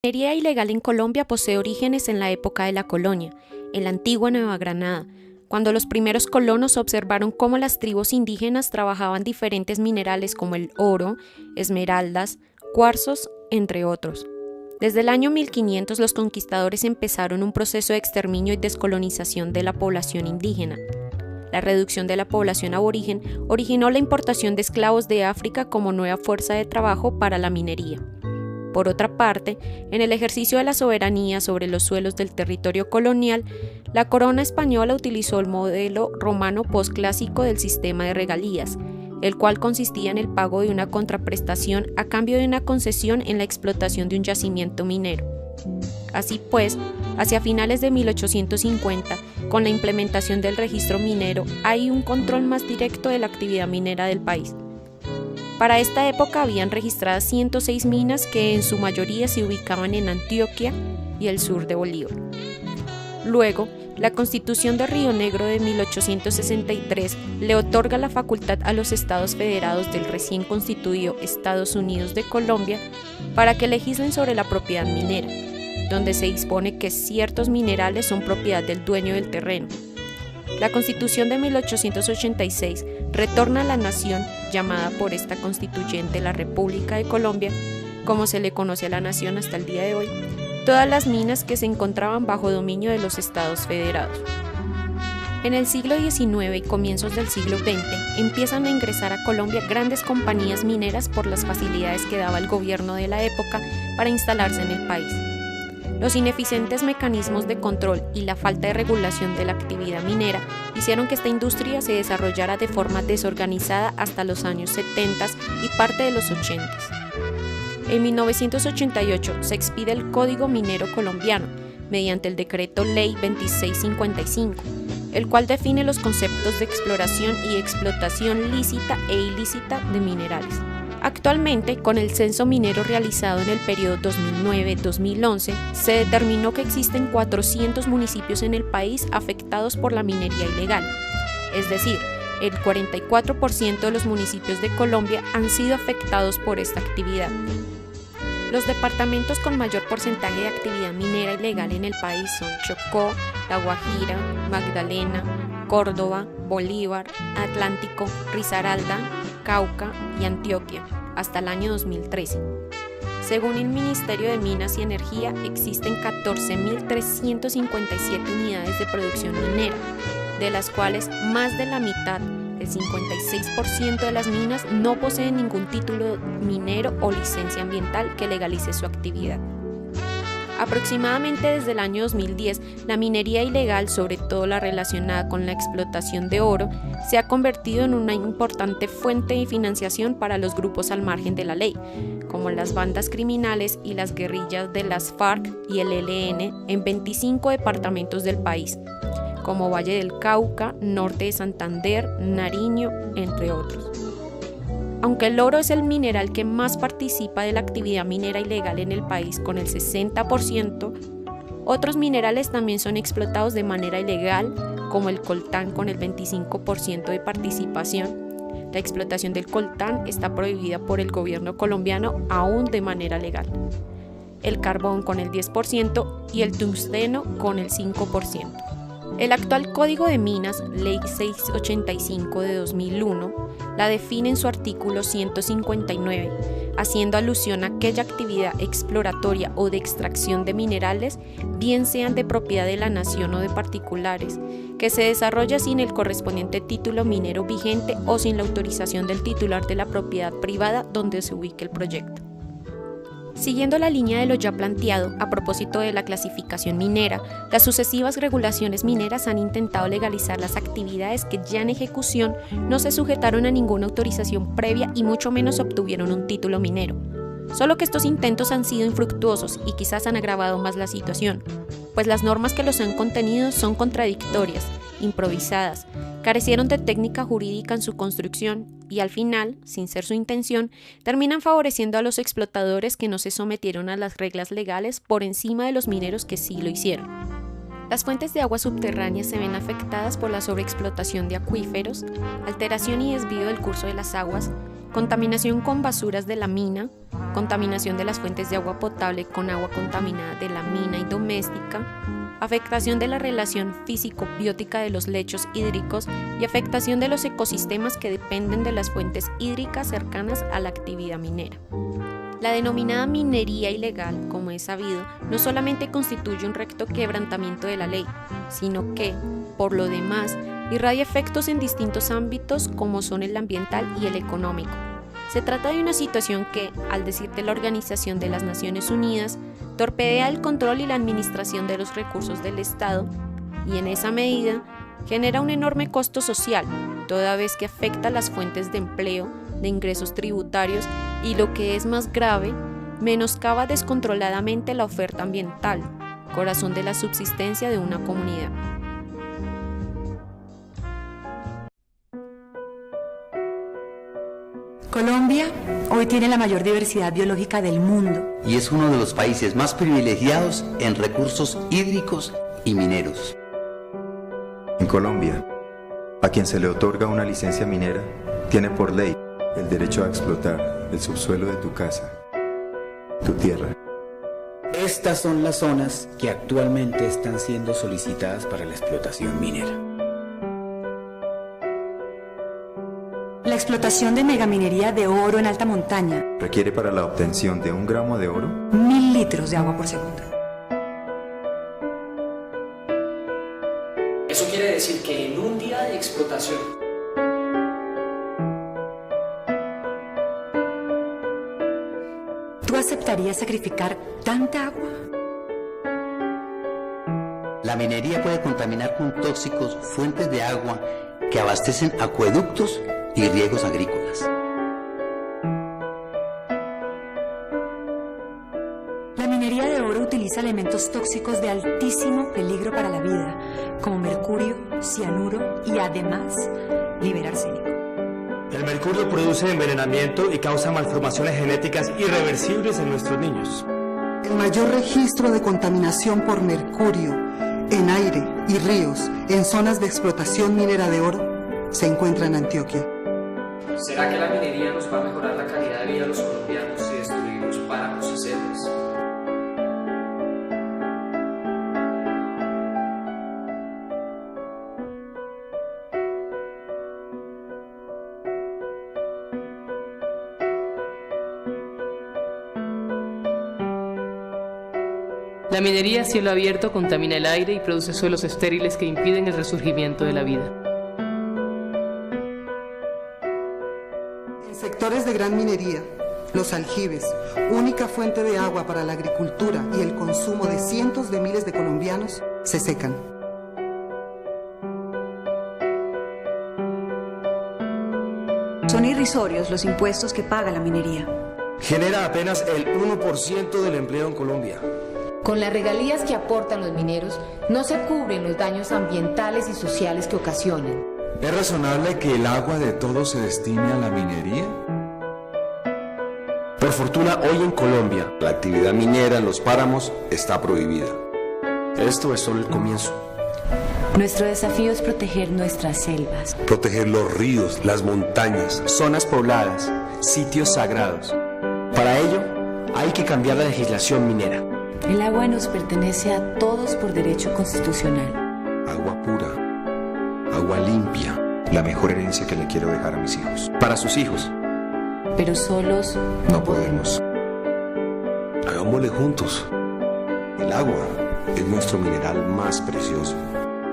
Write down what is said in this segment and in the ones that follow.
La minería ilegal en Colombia posee orígenes en la época de la colonia, en la antigua Nueva Granada, cuando los primeros colonos observaron cómo las tribus indígenas trabajaban diferentes minerales como el oro, esmeraldas, cuarzos, entre otros. Desde el año 1500 los conquistadores empezaron un proceso de exterminio y descolonización de la población indígena. La reducción de la población aborigen originó la importación de esclavos de África como nueva fuerza de trabajo para la minería. Por otra parte, en el ejercicio de la soberanía sobre los suelos del territorio colonial, la corona española utilizó el modelo romano posclásico del sistema de regalías, el cual consistía en el pago de una contraprestación a cambio de una concesión en la explotación de un yacimiento minero. Así pues, hacia finales de 1850, con la implementación del registro minero, hay un control más directo de la actividad minera del país. Para esta época habían registradas 106 minas que en su mayoría se ubicaban en Antioquia y el sur de Bolívar. Luego, la Constitución de Río Negro de 1863 le otorga la facultad a los estados federados del recién constituido Estados Unidos de Colombia para que legislen sobre la propiedad minera, donde se dispone que ciertos minerales son propiedad del dueño del terreno. La Constitución de 1886 retorna a la nación, llamada por esta constituyente la República de Colombia, como se le conoce a la nación hasta el día de hoy, todas las minas que se encontraban bajo dominio de los estados federados. En el siglo XIX y comienzos del siglo XX empiezan a ingresar a Colombia grandes compañías mineras por las facilidades que daba el gobierno de la época para instalarse en el país. Los ineficientes mecanismos de control y la falta de regulación de la actividad minera hicieron que esta industria se desarrollara de forma desorganizada hasta los años 70 y parte de los 80. En 1988 se expide el Código Minero Colombiano, mediante el Decreto Ley 2655, el cual define los conceptos de exploración y explotación lícita e ilícita de minerales. Actualmente, con el censo minero realizado en el periodo 2009-2011, se determinó que existen 400 municipios en el país afectados por la minería ilegal, es decir, el 44% de los municipios de Colombia han sido afectados por esta actividad. Los departamentos con mayor porcentaje de actividad minera ilegal en el país son Chocó, La Guajira, Magdalena, Córdoba, Bolívar, Atlántico, Risaralda, Cauca y Antioquia, hasta el año 2013. Según el Ministerio de Minas y Energía, existen 14.357 unidades de producción minera, de las cuales más de la mitad, el 56% de las minas, no poseen ningún título minero o licencia ambiental que legalice su actividad. Aproximadamente desde el año 2010, la minería ilegal, sobre todo la relacionada con la explotación de oro, se ha convertido en una importante fuente de financiación para los grupos al margen de la ley, como las bandas criminales y las guerrillas de las FARC y el ELN en 25 departamentos del país, como Valle del Cauca, Norte de Santander, Nariño, entre otros. Aunque el oro es el mineral que más participa de la actividad minera ilegal en el país con el 60%, otros minerales también son explotados de manera ilegal, como el coltán con el 25% de participación. La explotación del coltán está prohibida por el gobierno colombiano aún de manera legal. El carbón con el 10% y el tungsteno con el 5%. El actual Código de Minas, Ley 685 de 2001, la define en su artículo 159, haciendo alusión a aquella actividad exploratoria o de extracción de minerales, bien sean de propiedad de la nación o de particulares, que se desarrolla sin el correspondiente título minero vigente o sin la autorización del titular de la propiedad privada donde se ubique el proyecto. Siguiendo la línea de lo ya planteado a propósito de la clasificación minera, las sucesivas regulaciones mineras han intentado legalizar las actividades que ya en ejecución no se sujetaron a ninguna autorización previa y mucho menos obtuvieron un título minero. Solo que estos intentos han sido infructuosos y quizás han agravado más la situación, pues las normas que los han contenido son contradictorias, improvisadas, carecieron de técnica jurídica en su construcción y al final, sin ser su intención, terminan favoreciendo a los explotadores que no se sometieron a las reglas legales por encima de los mineros que sí lo hicieron. Las fuentes de agua subterráneas se ven afectadas por la sobreexplotación de acuíferos, alteración y desvío del curso de las aguas, contaminación con basuras de la mina, contaminación de las fuentes de agua potable con agua contaminada de la mina y doméstica, afectación de la relación físico-biótica de los lechos hídricos y afectación de los ecosistemas que dependen de las fuentes hídricas cercanas a la actividad minera. La denominada minería ilegal, como es sabido, no solamente constituye un recto quebrantamiento de la ley, sino que, por lo demás, irradia efectos en distintos ámbitos como son el ambiental y el económico. Se trata de una situación que, al decir de la Organización de las Naciones Unidas, torpedea el control y la administración de los recursos del Estado y, en esa medida, genera un enorme costo social, toda vez que afecta las fuentes de empleo, de ingresos tributarios y, lo que es más grave, menoscaba descontroladamente la oferta ambiental, corazón de la subsistencia de una comunidad. Colombia hoy tiene la mayor diversidad biológica del mundo. Y es uno de los países más privilegiados en recursos hídricos y mineros. En Colombia, a quien se le otorga una licencia minera, tiene por ley el derecho a explotar el subsuelo de tu casa, tu tierra. Estas son las zonas que actualmente están siendo solicitadas para la explotación minera. La explotación de megaminería de oro en alta montaña Requiere para la obtención de 1 gramo de oro 1000 litros de agua por segundo. Eso quiere decir que en un día de explotación, ¿Tú aceptarías sacrificar tanta agua? La minería puede contaminar con tóxicos fuentes de agua que abastecen acueductos y riegos agrícolas. La minería de oro utiliza elementos tóxicos de altísimo peligro para la vida, como mercurio, cianuro y además libera arsénico. El mercurio produce envenenamiento y causa malformaciones genéticas irreversibles en nuestros niños. El mayor registro de contaminación por mercurio en aire y ríos en zonas de explotación minera de oro se encuentra en Antioquia. ¿será que la minería nos va a mejorar la calidad de vida de los colombianos si destruimos páramos y selvas? La minería a cielo abierto contamina el aire y produce suelos estériles que impiden el resurgimiento de la vida. En sectores de gran minería, los aljibes, única fuente de agua para la agricultura y el consumo de cientos de miles de colombianos, se secan. Son irrisorios los impuestos que paga la minería. Genera apenas el 1% del empleo en Colombia. Con las regalías que aportan los mineros, no se cubren los daños ambientales y sociales que ocasionan. ¿Es razonable que el agua de todos se destine a la minería? Por fortuna, hoy en Colombia, La actividad minera en los páramos está prohibida. esto es solo el comienzo. Nuestro desafío es proteger nuestras selvas. Proteger los ríos, las montañas. Zonas pobladas, sitios sagrados. Para ello, hay que cambiar la legislación minera. El agua nos pertenece a todos por derecho constitucional. Agua pura, agua limpia. La mejor herencia que le quiero dejar a mis hijos. Para sus hijos. Pero solos No podemos. Hagámosle juntos. El agua es nuestro mineral más precioso.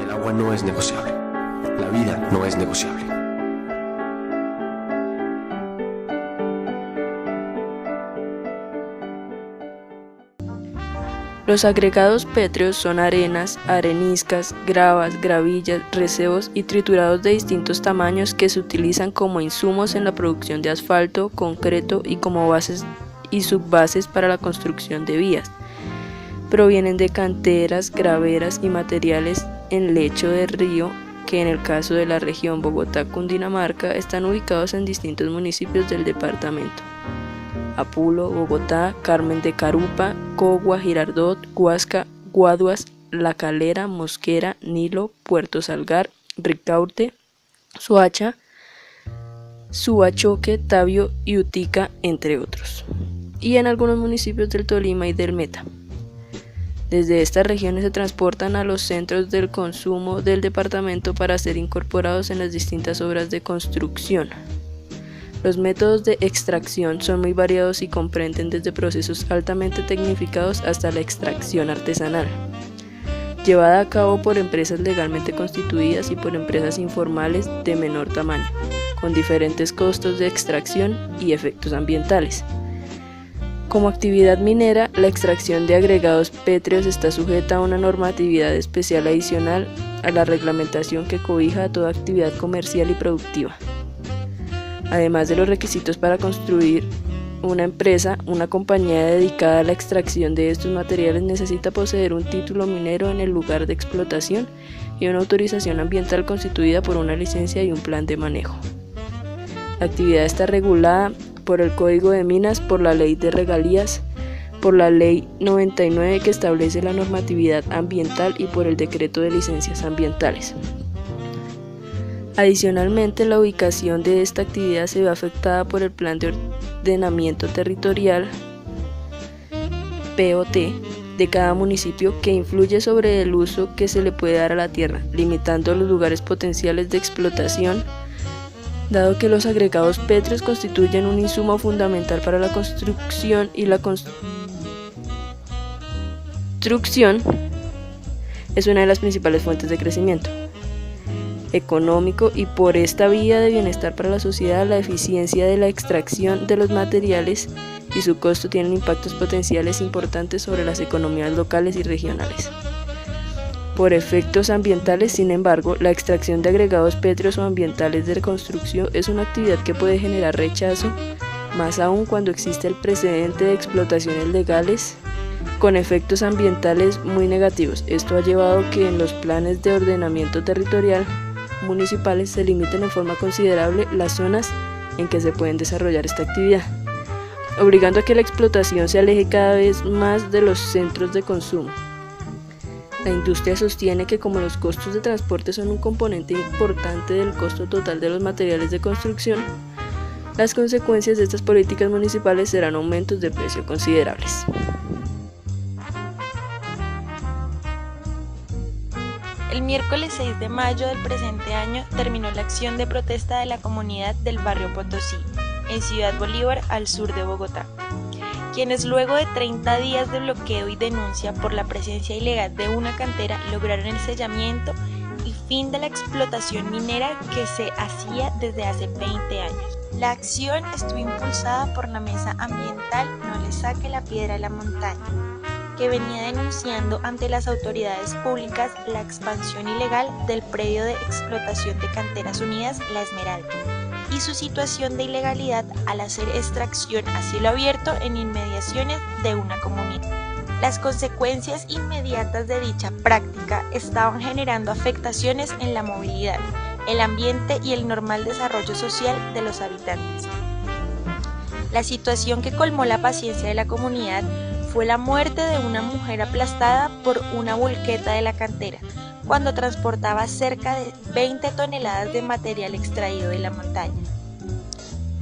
El agua no es negociable. La vida no es negociable. Los agregados pétreos son arenas, areniscas, gravas, gravillas, recebos y triturados de distintos tamaños que se utilizan como insumos en la producción de asfalto, concreto y como bases y subbases para la construcción de vías. Provienen de canteras, graveras y materiales en lecho de río que en el caso de la región Bogotá-Cundinamarca están ubicados en distintos municipios del departamento: Apulo, Bogotá, Carmen de Carupa, Cogua, Girardot, Guasca, Guaduas, La Calera, Mosquera, Nilo, Puerto Salgar, Ricaurte, Soacha, Suachoque, Tabio y Utica, entre otros, y en algunos municipios del Tolima y del Meta. Desde estas regiones se transportan a los centros del consumo del departamento para ser incorporados en las distintas obras de construcción. Los métodos de extracción son muy variados y comprenden desde procesos altamente tecnificados hasta la extracción artesanal, llevada a cabo por empresas legalmente constituidas y por empresas informales de menor tamaño, con diferentes costos de extracción y efectos ambientales. Como actividad minera, la extracción de agregados pétreos está sujeta a una normatividad especial adicional a la reglamentación que cobija a toda actividad comercial y productiva. Además de los requisitos para construir una empresa, una compañía dedicada a la extracción de estos materiales necesita poseer un título minero en el lugar de explotación y una autorización ambiental constituida por una licencia y un plan de manejo. La actividad está regulada por el Código de Minas, por la Ley de Regalías, por la Ley 99 que establece la normatividad ambiental y por el Decreto de Licencias Ambientales. Adicionalmente, la ubicación de esta actividad se ve afectada por el Plan de Ordenamiento Territorial (POT) de cada municipio, que influye sobre el uso que se le puede dar a la tierra, limitando los lugares potenciales de explotación, dado que los agregados pétreos constituyen un insumo fundamental para la construcción y la construcción es una de las principales fuentes de crecimiento económico y por esta vía de bienestar para la sociedad. La eficiencia de la extracción de los materiales y su costo tienen impactos potenciales importantes sobre las economías locales y regionales. Por efectos ambientales, sin embargo, la extracción de agregados pétreos o ambientales de construcción es una actividad que puede generar rechazo, más aún cuando existe el precedente de explotaciones legales con efectos ambientales muy negativos. Esto ha llevado a que en los planes de ordenamiento territorial municipales se limiten en forma considerable las zonas en que se pueden desarrollar esta actividad, obligando a que la explotación se aleje cada vez más de los centros de consumo. La industria sostiene que como los costos de transporte son un componente importante del costo total de los materiales de construcción, las consecuencias de estas políticas municipales serán aumentos de precio considerables. El miércoles 6 de mayo del presente año terminó la acción de protesta de la comunidad del barrio Potosí, en Ciudad Bolívar, al sur de Bogotá, quienes luego de 30 días de bloqueo y denuncia por la presencia ilegal de una cantera lograron el sellamiento y fin de la explotación minera que se hacía desde hace 20 años. La acción estuvo impulsada por la Mesa Ambiental No le saque la piedra a la montaña, que venía denunciando ante las autoridades públicas la expansión ilegal del predio de explotación de Canteras Unidas La Esmeralda y su situación de ilegalidad al hacer extracción a cielo abierto en inmediaciones de una comunidad. Las consecuencias inmediatas de dicha práctica estaban generando afectaciones en la movilidad, el ambiente y el normal desarrollo social de los habitantes. La situación que colmó la paciencia de la comunidad fue la muerte de una mujer aplastada por una volqueta de la cantera, cuando transportaba cerca de 20 toneladas de material extraído de la montaña.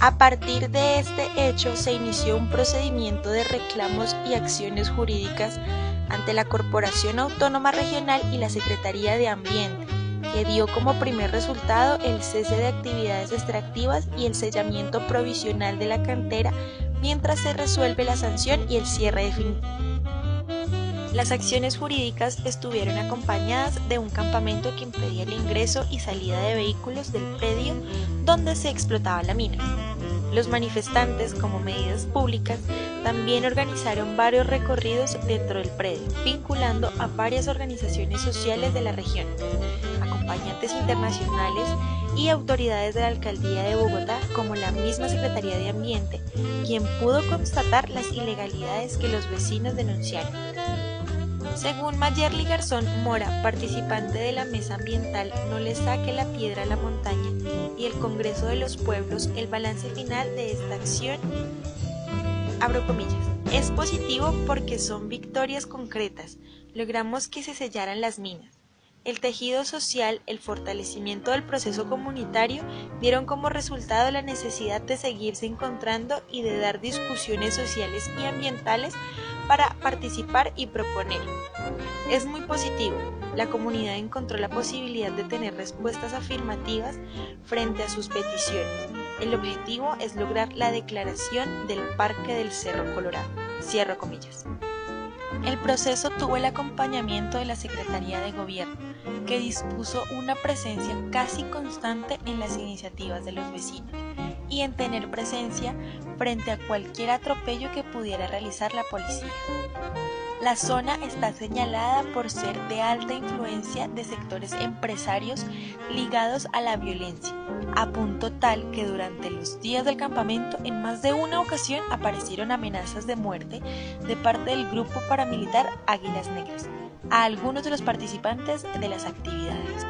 A partir de este hecho se inició un procedimiento de reclamos y acciones jurídicas ante la Corporación Autónoma Regional y la Secretaría de Ambiente, que dio como primer resultado el cese de actividades extractivas y el sellamiento provisional de la cantera mientras se resuelve la sanción y el cierre definitivo. Las acciones jurídicas estuvieron acompañadas de un campamento que impedía el ingreso y salida de vehículos del predio donde se explotaba la mina. Los manifestantes, como medidas públicas, también organizaron varios recorridos dentro del predio, vinculando a varias organizaciones sociales de la región, acompañantes internacionales y autoridades de la Alcaldía de Bogotá, como la misma Secretaría de Ambiente, quien pudo constatar las ilegalidades que los vecinos denunciaron. Según Mayerly Garzón Mora, participante de la Mesa Ambiental No le saque la piedra a la montaña y el Congreso de los Pueblos, el balance final de esta acción, abro comillas, es positivo porque son victorias concretas. Logramos que se sellaran las minas, El tejido social, el fortalecimiento del proceso comunitario dieron como resultado la necesidad de seguirse encontrando y de dar discusiones sociales y ambientales para participar y proponer. Es muy positivo. La comunidad encontró la posibilidad de tener respuestas afirmativas frente a sus peticiones. El objetivo es lograr la declaración del Parque del Cerro Colorado. Cierro comillas. El proceso tuvo el acompañamiento de la Secretaría de Gobierno, que dispuso una presencia casi constante en las iniciativas de los vecinos y en tener presencia frente a cualquier atropello que pudiera realizar la policía. La zona está señalada por ser de alta influencia de sectores empresarios ligados a la violencia, a punto tal que durante los días del campamento en más de una ocasión aparecieron amenazas de muerte de parte del grupo paramilitar Águilas Negras a algunos de los participantes de las actividades.